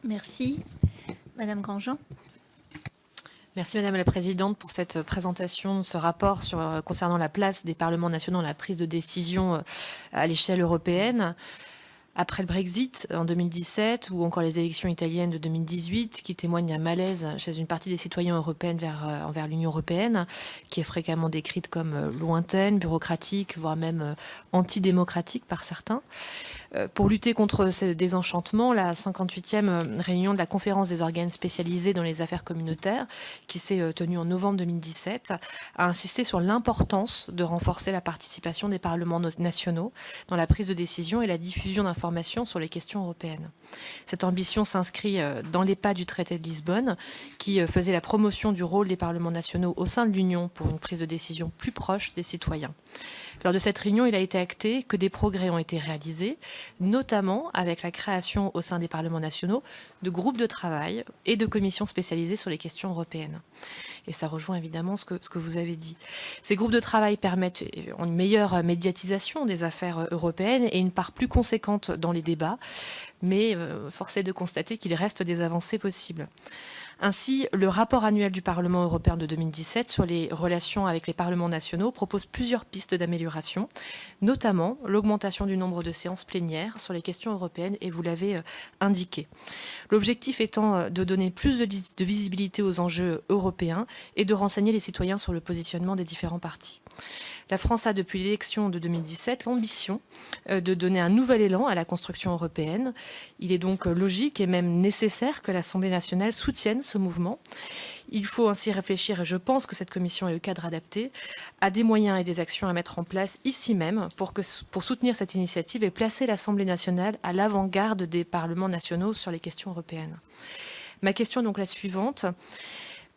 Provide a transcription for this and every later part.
Merci. Madame Grandjean. Merci Madame la Présidente pour cette présentation de ce rapport concernant la place des parlements nationaux dans la prise de décision à l'échelle européenne. Après le Brexit en 2017 ou encore les élections italiennes de 2018 qui témoignent d'un malaise chez une partie des citoyens européens envers l'Union européenne, qui est fréquemment décrite comme lointaine, bureaucratique, voire même antidémocratique par certains. Pour lutter contre ce désenchantement, la 58e réunion de la conférence des organes spécialisés dans les affaires communautaires, qui s'est tenue en novembre 2017, a insisté sur l'importance de renforcer la participation des parlements nationaux dans la prise de décision et la diffusion d'informations sur les questions européennes. Cette ambition s'inscrit dans les pas du traité de Lisbonne, qui faisait la promotion du rôle des parlements nationaux au sein de l'Union pour une prise de décision plus proche des citoyens. Lors de cette réunion, il a été acté que des progrès ont été réalisés, notamment avec la création au sein des parlements nationaux de groupes de travail et de commissions spécialisées sur les questions européennes. Et ça rejoint évidemment ce que vous avez dit. Ces groupes de travail permettent une meilleure médiatisation des affaires européennes et une part plus conséquente dans les débats, mais force est de constater qu'il reste des avancées possibles. Ainsi, le rapport annuel du Parlement européen de 2017 sur les relations avec les parlements nationaux propose plusieurs pistes d'amélioration, notamment l'augmentation du nombre de séances plénières sur les questions européennes, et vous l'avez indiqué. L'objectif étant de donner plus de visibilité aux enjeux européens et de renseigner les citoyens sur le positionnement des différents partis. La France a, depuis l'élection de 2017, l'ambition de donner un nouvel élan à la construction européenne. Il est donc logique et même nécessaire que l'Assemblée nationale soutienne ce mouvement. Il faut ainsi réfléchir, et je pense que cette commission est le cadre adapté, à des moyens et des actions à mettre en place ici même pour soutenir cette initiative et placer l'Assemblée nationale à l'avant-garde des parlements nationaux sur les questions européennes. Ma question est donc la suivante.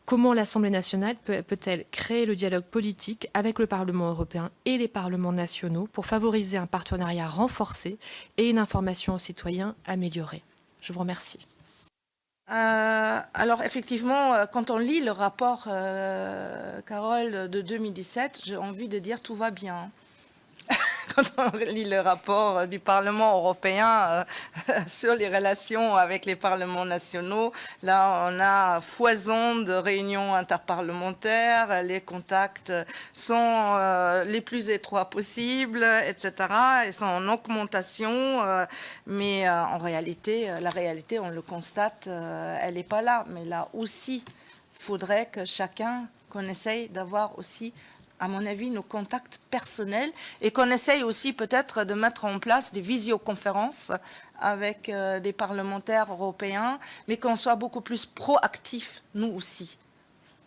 Comment l'Assemblée nationale peut-elle créer le dialogue politique avec le Parlement européen et les parlements nationaux pour favoriser un partenariat renforcé et une information aux citoyens améliorée? Je vous remercie. Alors effectivement, quand on lit le rapport Carole de 2017, j'ai envie de dire tout va bien. Quand on lit le rapport du Parlement européen sur les relations avec les parlements nationaux, là on a foison de réunions interparlementaires, les contacts sont les plus étroits possibles, etc. Ils sont en augmentation, mais en réalité, la réalité, on le constate, elle n'est pas là. Mais là aussi, il faudrait que chacun qu'on essaye d'avoir aussi, à mon avis, nos contacts personnels et qu'on essaye aussi peut-être de mettre en place des visioconférences avec des parlementaires européens, mais qu'on soit beaucoup plus proactifs, nous aussi.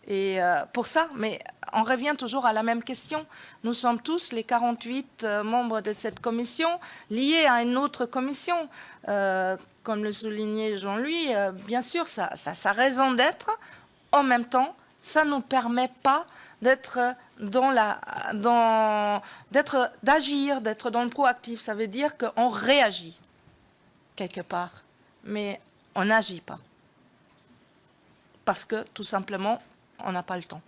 Et pour ça, mais on revient toujours à la même question. Nous sommes tous, les 48 membres de cette commission, liés à une autre commission. Comme le soulignait Jean-Louis, bien sûr, ça a raison d'être. En même temps, ça ne nous permet pas d'agir, d'être dans le proactif. Ça veut dire qu'on réagit quelque part, mais on n'agit pas. Parce que, tout simplement, on n'a pas le temps.